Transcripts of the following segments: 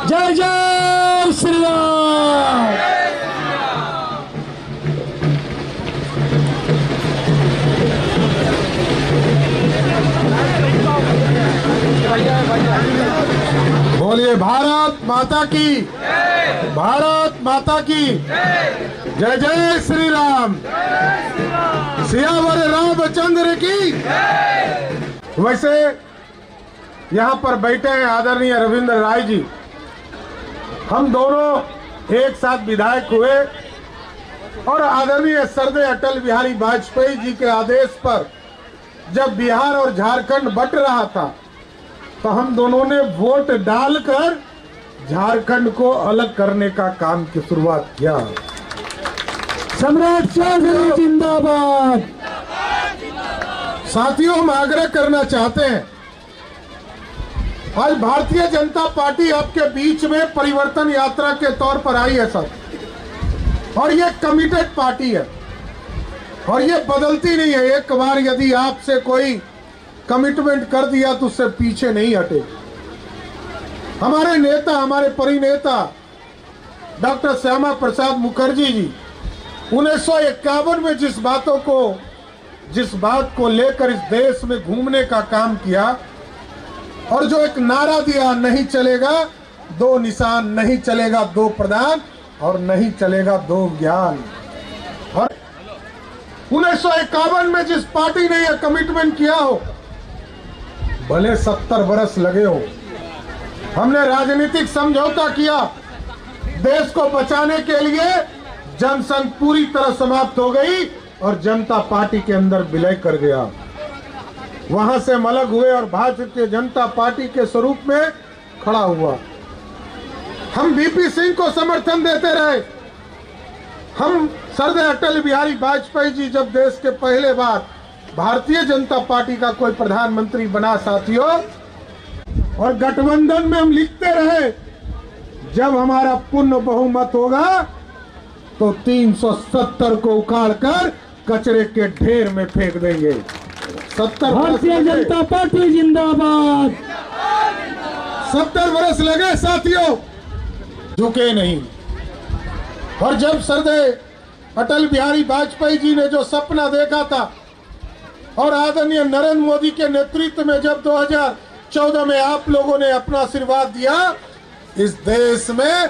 जय जय श्री राम। बोलिए भारत माता की, भारत माता की जय जय श्री राम। सियावर रामचंद्र की। वैसे यहाँ पर बैठे हैं आदरणीय रविंद्र राय जी। हम दोनों एक साथ विधायक हुए और आदरणीय सरदे अटल बिहारी वाजपेयी जी के आदेश पर जब बिहार और झारखंड बंट रहा था तो हम दोनों ने वोट डालकर झारखंड को अलग करने का काम की शुरुआत किया। सम्राट चौधरी जिंदाबाद। साथियों, हम आग्रह करना चाहते हैं, आज भारतीय जनता पार्टी आपके बीच में परिवर्तन यात्रा के तौर पर आई है सर, और ये कमिटेड पार्टी है और ये बदलती नहीं है। एक बार यदि आपसे कोई कमिटमेंट कर दिया तो उससे पीछे नहीं हटे। हमारे नेता, हमारे परिनेता डॉक्टर श्यामा प्रसाद मुखर्जी जी 1951 में जिस बात को लेकर इस देश में घूमने का काम किया और जो एक नारा दिया, नहीं चलेगा दो निशान, नहीं चलेगा दो प्रधान और नहीं चलेगा दो ज्ञान। और 1951 में जिस पार्टी ने यह कमिटमेंट किया हो, भले 70 बरस लगे हो, हमने राजनीतिक समझौता किया। देश को बचाने के लिए जनसंघ पूरी तरह समाप्त हो गई और जनता पार्टी के अंदर विलय कर गया। वहां से हम अलग हुए और भारतीय जनता पार्टी के स्वरूप में खड़ा हुआ। हम वीपी सिंह को समर्थन देते रहे। हम सरदार अटल बिहारी वाजपेयी जी जब देश के पहले बार भारतीय जनता पार्टी का कोई प्रधानमंत्री बना साथियों, और गठबंधन में हम लिखते रहे, जब हमारा पूर्ण बहुमत होगा तो 370 को उखाड़कर कचरे के ढेर में फेंक देंगे। 70 भारतीय जनता पार्टी जिंदाबाद। 70 बरस लगे साथियों, झुके नहीं। और जब सरदार अटल बिहारी वाजपेयी जी ने जो सपना देखा था और आदरणीय नरेंद्र मोदी के नेतृत्व में जब 2014 में आप लोगों ने अपना आशीर्वाद दिया, इस देश में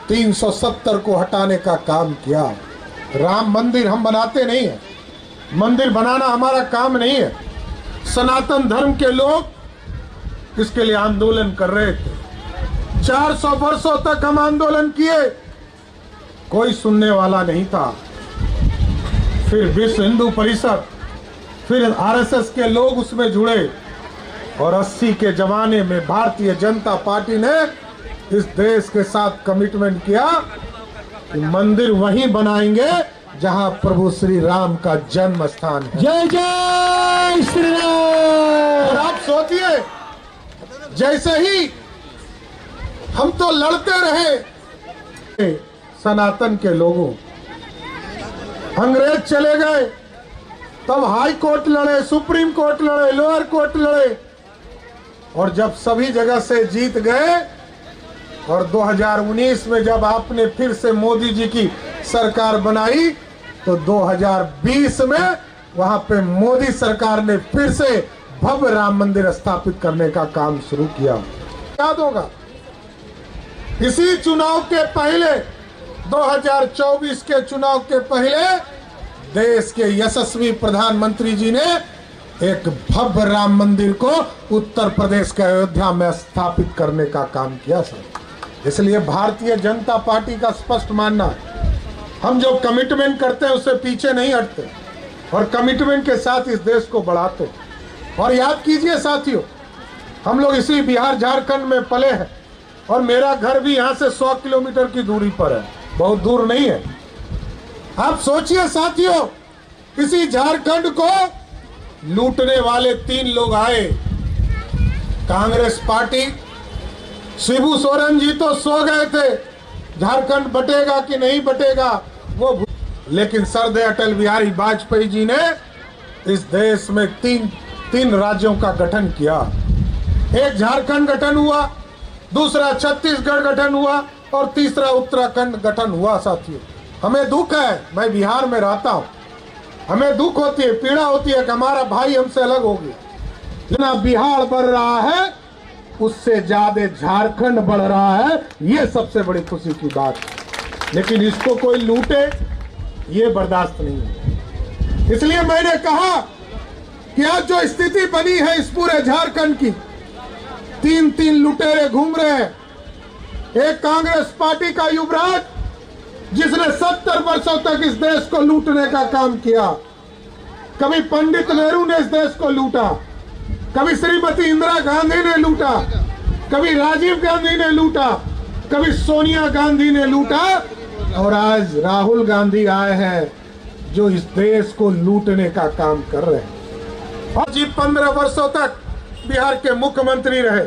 370 को हटाने का काम किया। राम मंदिर हम बनाते नहीं है, मंदिर बनाना हमारा काम नहीं है। सनातन धर्म के लोग इसके लिए आंदोलन कर रहे थे। 400 वर्षों तक हम आंदोलन किए, कोई सुनने वाला नहीं था। फिर विश्व हिंदू परिषद, फिर आरएसएस के लोग उसमें जुड़े और 80 के जमाने में भारतीय जनता पार्टी ने इस देश के साथ कमिटमेंट किया कि मंदिर वहीं बनाएंगे जहां प्रभु श्री राम का जन्म स्थान है। जय जय श्री राम। और आप सोचिए, जैसे ही हम तो लड़ते रहे सनातन के लोगों, अंग्रेज चले गए, तब हाई कोर्ट लड़े, सुप्रीम कोर्ट लड़े, लोअर कोर्ट लड़े, और जब सभी जगह से जीत गए और 2019 में जब आपने फिर से मोदी जी की सरकार बनाई तो 2020 में वहां पे मोदी सरकार ने फिर से भव्य राम मंदिर स्थापित करने का काम शुरू किया। याद होगा, इसी चुनाव के पहले 2024 के चुनाव के पहले देश के यशस्वी प्रधानमंत्री जी ने एक भव्य राम मंदिर को उत्तर प्रदेश के अयोध्या में स्थापित करने का काम किया सर। इसलिए भारतीय जनता पार्टी का स्पष्ट मानना है, हम जो कमिटमेंट करते हैं उससे पीछे नहीं हटते और कमिटमेंट के साथ इस देश को बढ़ाते। और याद कीजिए साथियों, हम लोग इसी बिहार झारखंड में पले हैं और मेरा घर भी यहाँ से 100 किलोमीटर की दूरी पर है, बहुत दूर नहीं है। आप सोचिए साथियों, इसी झारखंड को लूटने वाले 3 लोग आए। कांग्रेस पार्टी, शिबू सोरेन जी तो सो गए थे, झारखंड बटेगा कि नहीं बटेगा वो, लेकिन सरदार अटल बिहारी वाजपेयी जी ने इस देश में तीन राज्यों का गठन किया। एक झारखंड गठन हुआ, दूसरा छत्तीसगढ़ गठन हुआ और तीसरा उत्तराखंड गठन हुआ। साथियों, हमें दुख है, मैं बिहार में रहता हूं, हमें दुख होती है, पीड़ा होती है कि हमारा भाई हमसे अलग हो गया। जितना बिहार बढ़ रहा है उससे ज्यादा झारखंड बढ़ रहा है, ये सबसे बड़ी खुशी की बात है। लेकिन इसको कोई लूटे ये बर्दाश्त नहीं है। इसलिए मैंने कहा कि आज जो स्थिति बनी है इस पूरे झारखंड की, तीन तीन लुटेरे घूम रहे हैं। एक कांग्रेस पार्टी का युवराज जिसने 70 वर्षों तक इस देश को लूटने का काम किया। कभी पंडित नेहरू ने इस देश को लूटा, कभी श्रीमती इंदिरा गांधी ने लूटा, कभी राजीव गांधी ने लूटा, कभी सोनिया गांधी ने लूटा, और आज राहुल गांधी आए हैं जो इस देश को लूटने का काम कर रहे हैं। और जी 15 वर्षों तक बिहार के मुख्यमंत्री रहे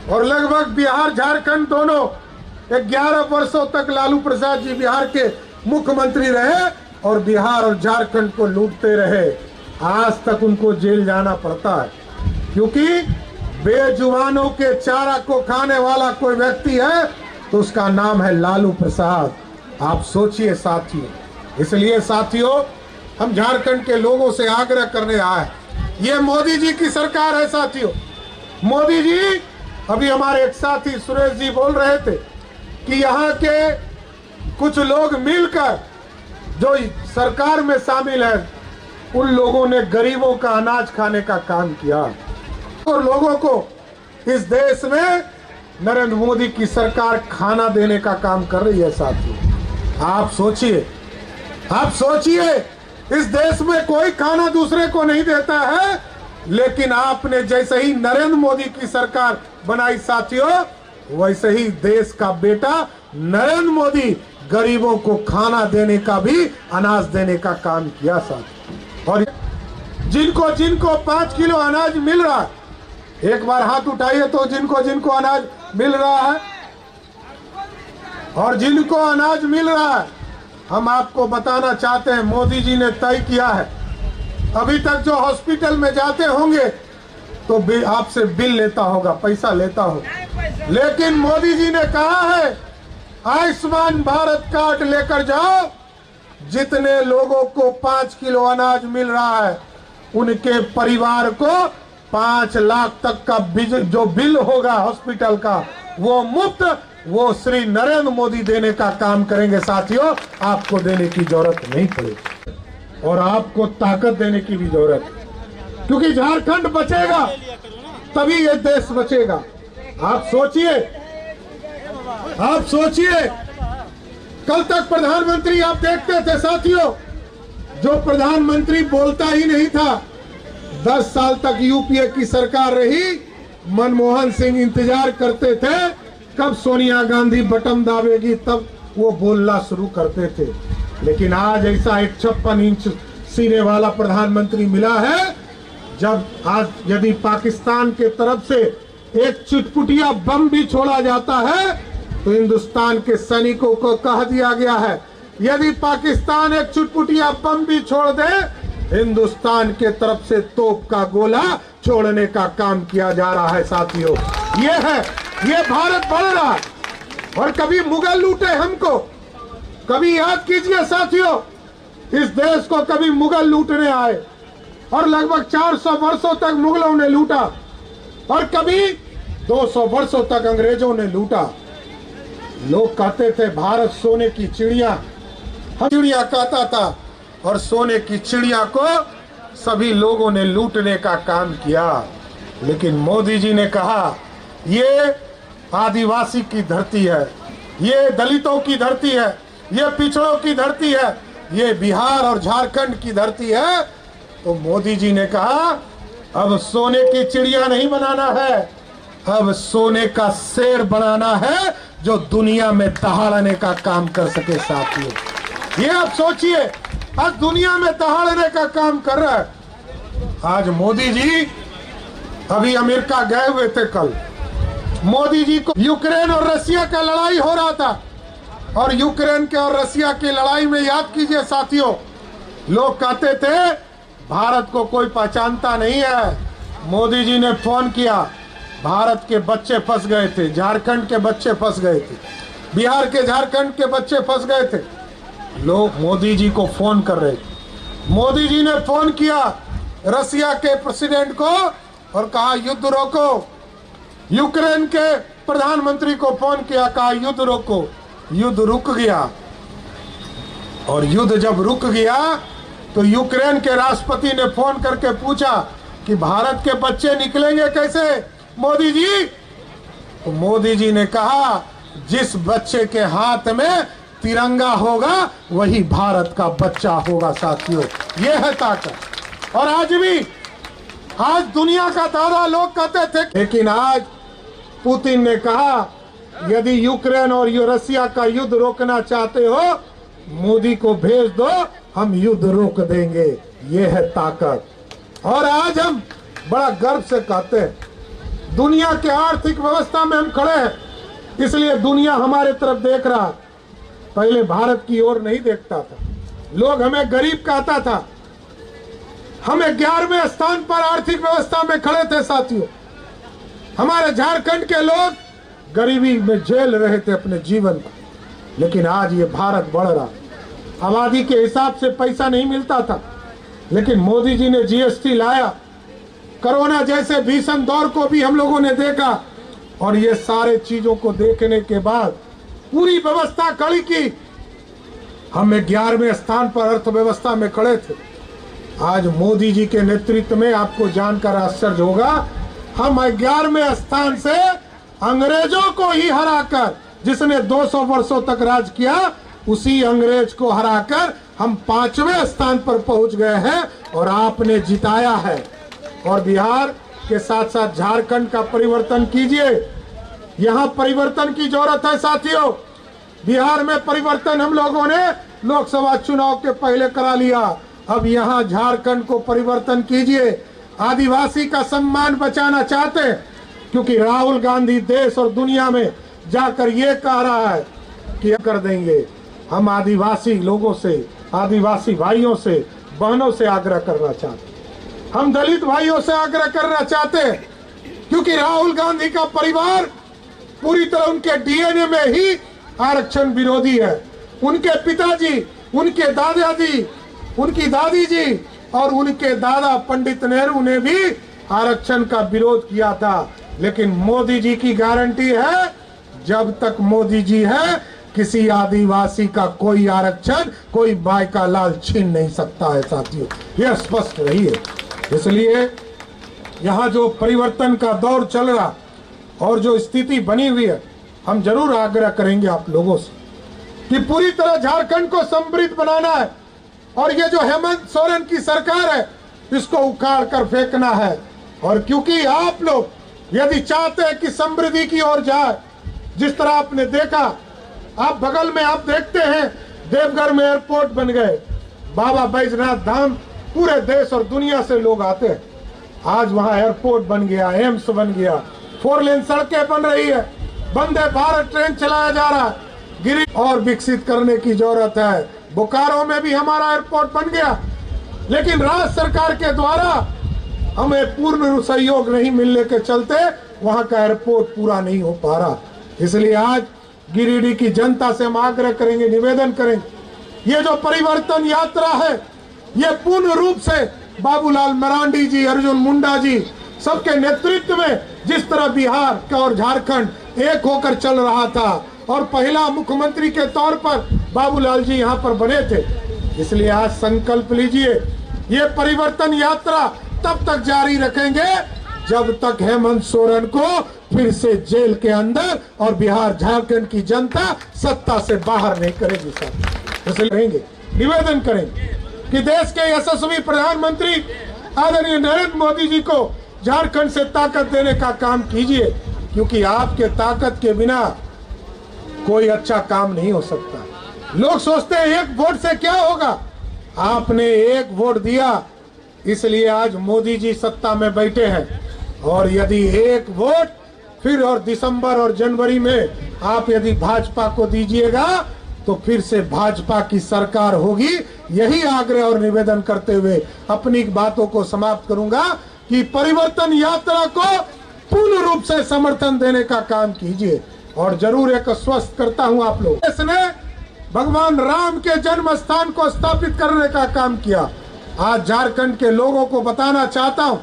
और लगभग बिहार झारखंड दोनों 11 वर्षों तक लालू प्रसाद जी बिहार के मुख्यमंत्री रहे और बिहार और झारखंड को लूटते रहे। आज तक उनको जेल जाना पड़ता है क्योंकि बेजुबानों के चारा को खाने वाला कोई व्यक्ति है तो उसका नाम है लालू प्रसाद। आप सोचिए साथियों। इसलिए साथियों, हम झारखंड के लोगों से आग्रह करने आए, ये मोदी जी की सरकार है साथियों। मोदी जी, अभी हमारे एक साथी सुरेश जी बोल रहे थे कि यहाँ के कुछ लोग मिलकर जो सरकार में शामिल है उन लोगों ने गरीबों का अनाज खाने का काम किया और लोगों को इस देश में नरेंद्र मोदी की सरकार खाना देने का काम कर रही है साथियों। आप सोचिए, आप सोचिए, इस देश में कोई खाना दूसरे को नहीं देता है, लेकिन आपने जैसे ही नरेंद्र मोदी की सरकार बनाई साथियों, वैसे ही देश का बेटा नरेंद्र मोदी गरीबों को खाना देने का भी, अनाज देने का काम किया साथियों। और जिनको जिनको 5 किलो अनाज मिल रहा है, एक बार हाथ उठाइए तो जिनको जिनको अनाज मिल रहा है, और जिनको अनाज मिल रहा है, हम आपको बताना चाहते हैं मोदी जी ने तय किया है। अभी तक जो हॉस्पिटल में जाते होंगे तो आपसे बिल लेता होगा, पैसा लेता होगा, लेकिन मोदी जी ने कहा है आयुष्मान भारत कार्ड लेकर जाओ। जितने लोगों को 5 किलो अनाज मिल रहा है उनके परिवार को 5 लाख तक का जो बिल होगा हॉस्पिटल का वो मुफ्त, वो श्री नरेंद्र मोदी देने का काम करेंगे साथियों। आपको देने की जरूरत नहीं पड़ेगी और आपको ताकत देने की भी जरूरत है, क्योंकि झारखंड बचेगा तभी ये देश बचेगा। आप सोचिए, आप सोचिए, कल तक प्रधानमंत्री आप देखते थे साथियों, जो प्रधानमंत्री बोलता ही नहीं था। 10 साल तक यूपीए की सरकार रही, मनमोहन सिंह इंतजार करते थे कब सोनिया गांधी बटन दाबेगी, तब वो बोलना शुरू करते थे। लेकिन आज ऐसा एक 56 इंच सीने वाला प्रधानमंत्री मिला है, जब आज यदि पाकिस्तान के तरफ से एक चुटपुटिया बम भी छोड़ा जाता है तो हिंदुस्तान के सैनिकों को कह दिया गया है यदि पाकिस्तान एक चुटपुटिया बम भी छोड़ दे, हिंदुस्तान के तरफ से तोप का गोला छोड़ने का काम किया जा रहा है साथियों। ये है, ये भारत बढ़ रहा है। और कभी मुगल लूटे हमको, कभी याद कीजिए साथियों, इस देश को कभी मुगल लूटने आए और लगभग 400 वर्षों तक मुगलों ने लूटा और कभी 200 वर्षों तक अंग्रेजों ने लूटा। लोग कहते थे भारत सोने की चिड़िया, हम चिड़िया कहता था, और सोने की चिड़िया को सभी लोगों ने लूटने का काम किया। लेकिन मोदी जी ने कहा ये आदिवासी की धरती है, ये दलितों की धरती है, ये पिछड़ों की धरती है, ये बिहार और झारखंड की धरती है। तो मोदी जी ने कहा अब सोने की चिड़िया नहीं बनाना है, अब सोने का शेर बनाना है जो दुनिया में दहाड़ने का काम कर सके साथियों। ये आप सोचिए, आज दुनिया में दहाड़ने का काम कर रहा है। आज मोदी जी अभी अमेरिका गए हुए थे, कल मोदी जी को यूक्रेन और रसिया का लड़ाई हो रहा था, और यूक्रेन के और रसिया की लड़ाई में याद कीजिए साथियों, लोग कहते थे भारत को कोई पहचानता नहीं है। मोदी जी ने फोन किया भारत के बच्चे फंस गए थे, झारखंड के बच्चे फंस गए थे, बिहार के झारखंड के बच्चे फंस गए थे। लोग मोदी जी को फोन कर रहे थे। मोदी जी ने फोन किया रसिया के प्रेसिडेंट को और कहा युद्ध रोको। यूक्रेन के प्रधानमंत्री को फोन किया, कहा युद्ध रोको। युद्ध रुक गया और युद्ध जब रुक गया तो यूक्रेन के राष्ट्रपति ने फोन करके पूछा कि भारत के बच्चे निकलेंगे कैसे मोदी जी? तो मोदी जी ने कहा जिस बच्चे के हाथ में तिरंगा होगा वही भारत का बच्चा होगा। साथियों, ये है ताकत। और आज दुनिया का दादा लोग कहते थे, लेकिन आज पुतिन ने कहा यदि यूक्रेन और रसिया का युद्ध रोकना चाहते हो मोदी को भेज दो, हम युद्ध रोक देंगे। ये है ताकत। और आज हम बड़ा गर्व से कहते हैं दुनिया के आर्थिक व्यवस्था में हम खड़े हैं, इसलिए दुनिया हमारे तरफ देख रहा। पहले भारत की ओर नहीं देखता था, लोग हमें गरीब कहता था। हमें 11वें स्थान पर आर्थिक व्यवस्था में खड़े थे। साथियों, हमारे झारखंड के लोग गरीबी में झेल रहे थे अपने जीवन को, लेकिन आज ये भारत बढ़ रहा। आबादी के हिसाब से पैसा नहीं मिलता था, लेकिन मोदी जी ने जीएसटी लाया। कोरोना जैसे भीषण दौर को भी हम लोगों ने देखा और ये सारे चीजों को देखने के बाद पूरी व्यवस्था खड़ी की। हमें 11वें स्थान पर अर्थव्यवस्था में खड़े थे। आज मोदी जी के नेतृत्व में आपको जानकर आश्चर्य होगा, हम 11वें स्थान से अंग्रेजों को ही हराकर, जिसने 200 वर्षों तक राज किया, उसी अंग्रेज को हराकर हम 5वें स्थान पर पहुंच गए हैं और आपने जिताया है। और बिहार के साथ साथ झारखंड का परिवर्तन कीजिए। यहाँ परिवर्तन की जरूरत है साथियों। बिहार में परिवर्तन हम लोगों ने लोकसभा चुनाव के पहले करा लिया, अब यहाँ झारखंड को परिवर्तन कीजिए। आदिवासी का सम्मान बचाना चाहते हैं, क्योंकि राहुल गांधी देश और दुनिया में जाकर ये कह रहा है कि कर देंगे। हम आदिवासी लोगों से, आदिवासी भाइयों से, बहनों से आग्रह करना चाहते हैं, हम दलित भाइयों से आग्रह करना चाहते हैं, क्योंकि राहुल गांधी का परिवार पूरी तरह उनके डीएनए में ही आरक्षण विरोधी है। उनके पिताजी, उनके दादाजी, उनकी दादी जी और उनके दादा पंडित नेहरू ने भी आरक्षण का विरोध किया था। लेकिन मोदी जी की गारंटी है, जब तक मोदी जी है किसी आदिवासी का कोई आरक्षण, कोई बाई का लाल छीन नहीं सकता है। साथियों, यह स्पष्ट रही है। इसलिए यहाँ जो परिवर्तन का दौर चल रहा और जो स्थिति बनी हुई है, हम जरूर आग्रह करेंगे आप लोगों से कि पूरी तरह झारखंड को समृद्ध बनाना है। और ये जो हेमंत सोरेन की सरकार है, इसको उखाड़ कर फेंकना है। और क्योंकि आप लोग यदि चाहते हैं कि समृद्धि की ओर जाए, जिस तरह आपने देखा, आप बगल में आप देखते हैं देवघर में एयरपोर्ट बन गए, बाबा बैजनाथ धाम पूरे देश और दुनिया से लोग आते हैं। आज वहां एयरपोर्ट बन गया, एम्स बन गया, 4 लेन सड़कें बन रही है, वंदे भारत ट्रेन चलाया जा रहा है। गिरी और विकसित करने की जरूरत है। बोकारो में भी हमारा एयरपोर्ट बन गया, लेकिन राज्य सरकार के द्वारा हमें पूर्ण सहयोग नहीं मिलने के चलते वहां का एयरपोर्ट पूरा नहीं हो पा रहा। इसलिए आज गिरिडीह की जनता से हम आग्रह करेंगे, निवेदन करेंगे, ये जो परिवर्तन यात्रा है, ये पूर्ण रूप से बाबूलाल मरांडी जी, अर्जुन मुंडा जी सबके नेतृत्व में जिस तरह बिहार और झारखंड एक होकर चल रहा था और पहला मुख्यमंत्री के तौर पर बाबूलाल जी यहाँ पर बने थे, इसलिए आज संकल्प लीजिए, ये परिवर्तन यात्रा तब तक जारी रखेंगे जब तक हेमंत सोरेन को फिर से जेल के अंदर और बिहार झारखंड की जनता सत्ता से बाहर नहीं करेगी। साहब, इसलिए कहेंगे, निवेदन करेंगे कि देश के यशस्वी प्रधानमंत्री आदरणीय नरेंद्र मोदी जी को झारखंड से ताकत देने का काम कीजिए, क्योंकि आपके ताकत के बिना कोई अच्छा काम नहीं हो सकता। लोग सोचते हैं एक वोट से क्या होगा, आपने एक वोट दिया इसलिए आज मोदी जी सत्ता में बैठे हैं। और यदि एक वोट फिर और दिसंबर और जनवरी में आप यदि भाजपा को दीजिएगा तो फिर से भाजपा की सरकार होगी। यही आग्रह और निवेदन करते हुए अपनी बातों को समाप्त करूंगा कि परिवर्तन यात्रा को पूर्ण रूप से समर्थन देने का काम कीजिए। और जरूर एक आश्वस्त करता हूं आप लोग, इसने भगवान राम के जन्म स्थान को स्थापित करने का काम किया। आज झारखंड के लोगों को बताना चाहता हूं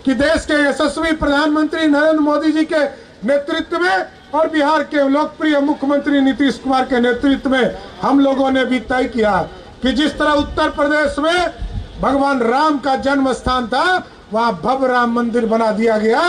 कि देश के यशस्वी प्रधानमंत्री नरेंद्र मोदी जी के नेतृत्व में और बिहार के लोकप्रिय मुख्यमंत्री नीतीश कुमार के नेतृत्व में हम लोगों ने भी तय किया कि जिस तरह उत्तर प्रदेश में भगवान राम का जन्म स्थान था, वहां भव्य राम मंदिर बना दिया गया।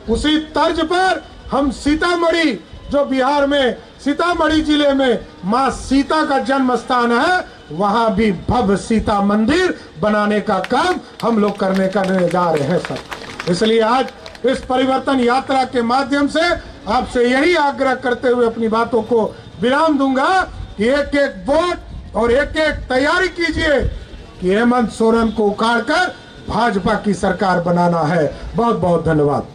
उसी तर्ज पर हम सीतामढ़ी, जो बिहार में सीतामढ़ी जिले में मां सीता का जन्म स्थान है, वहां भी भव्य सीता मंदिर बनाने का काम हम लोग करने का जा रहे हैं सर। इसलिए आज इस परिवर्तन यात्रा के माध्यम से आपसे यही आग्रह करते हुए अपनी बातों को विराम दूंगा कि एक एक वोट और एक एक तैयारी कीजिए कि हेमंत सोरेन को उखाड़कर भाजपा की सरकार बनाना है। बहुत बहुत धन्यवाद।